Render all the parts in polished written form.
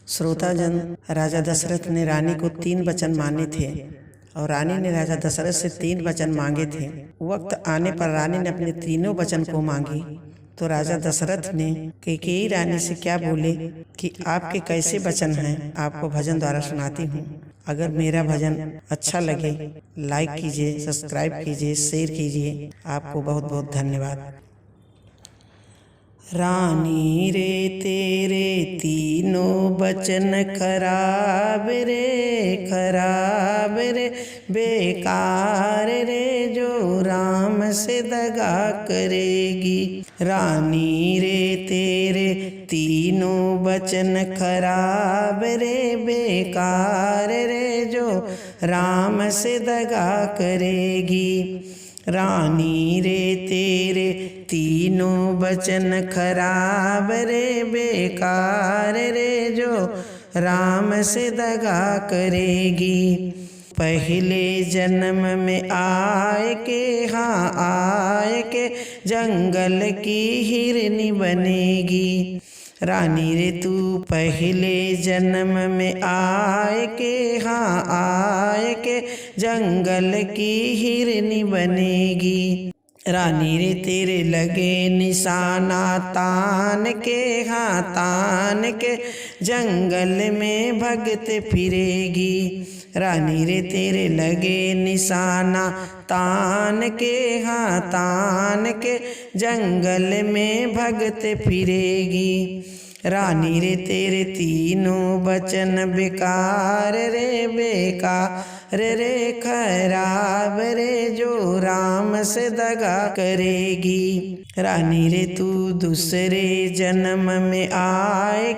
श्रोताजन, राजा दशरथ ने रानी को 3 वचन माने थे और रानी ने राजा दशरथ से 3 वचन मांगे थे। वक्त आने पर रानी ने अपने तीनों वचन को मांगी तो राजा दशरथ ने कैकेयी रानी से क्या बोले कि आपके कैसे वचन हैं, आपको भजन द्वारा सुनाती हूँ। अगर मेरा भजन अच्छा लगे लाइक कीजिए, सब्सक्राइब कीजिए, शेयर कीजिए। आपको बहुत बहुत धन्यवाद। रानी रे तेरे तीनों वचन खराब रे बेकार रे, जो राम से दगा करेगी। रानी रे तेरे तीनों वचन खराब रे बेकार रे, जो राम से दगा करेगी। रानी रे तेरे तीनों वचन खराब रे बेकार रे, जो राम से दगा करेगी। पहले जन्म में आए के आए के जंगल की हिरनी बनेगी। रानी रे तू पहले जन्म में आए के आए के जंगल की हिरनी बनेगी। रानी रे तेरे लगे निशाना तान के तान के जंगल में भगते फिरेगी। रानी रे तेरे लगे निशाना तान के तान के जंगल में भगते फिरेगी। रानी रे तेरे तीनों वचन बेकार रे खराब रे, जो राम से दगा करेगी। रानी रे तू दूसरे जन्म में आए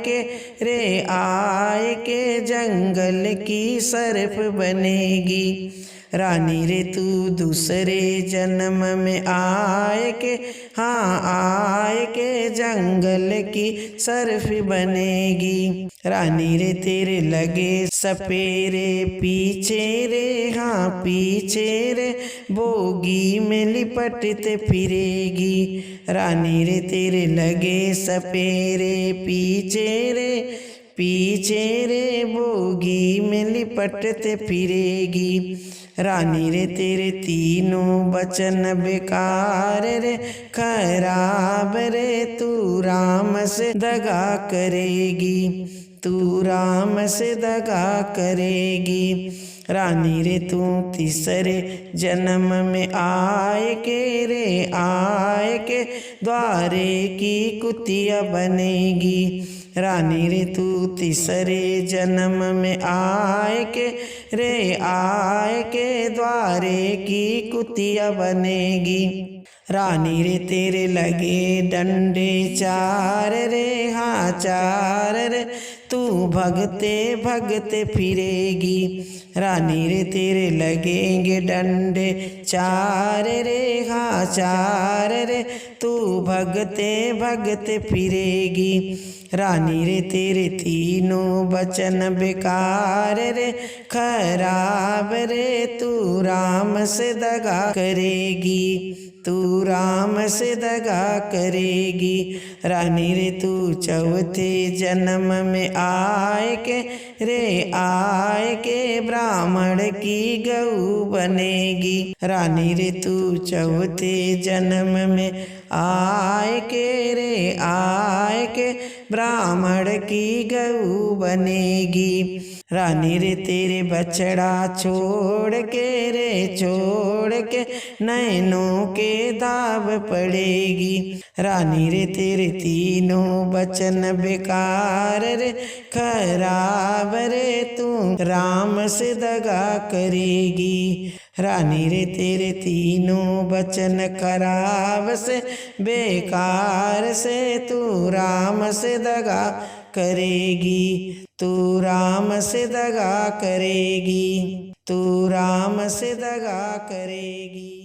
के जंगल की सर्प बनेगी। रानी रे तू दूसरे जन्म में आए के जंगल की सर्प बनेगी। रानी रे तेरे लगे सपेरे पीछे रे बोगी में लिपटते फिरेगी। रानी रे तेरे लगे सपेरे पीछे रे बोगी में लिपटते फिरेगी। रानी रे तेरे तीनों वचन बेकार रे खराब रे, तू राम से दगा करेगी, तू राम से दगा करेगी। रानी रे तू तीसरे जन्म में आए के द्वारे की कुतिया बनेगी। रानी रे तू तीसरे जन्म में आए के द्वारे की कुतिया बनेगी। रानी रे तेरे लगे डंडे चार रे तू भगते फिरेगी। रानी रे तेरे लगेंगे डंडे चार रे तू भगते फिरेगी। रानी रे तेरे तीनों वचन बेकार रे खराब रे, तू राम से दगा करेगी, तू राम से दगा करेगी। रानी रे तू चौथे जन्म में आए के ब्राह्मण की गऊ बनेगी। रानी रे तू चौथे जन्म में आए के ब्राह्मण की गऊ बनेगी। रानी रे तेरे बछड़ा छोड़ के नैनों के दाव पड़ेगी। रानी रे तेरे तीनों वचन बेकार रे खराब रे, तू राम से दगा करेगी। रानी रे तेरे तीनों वचन खराब से बेकार से, तू राम से दगा करेगी, तू राम से दगा करेगी, तू राम से दगा करेगी।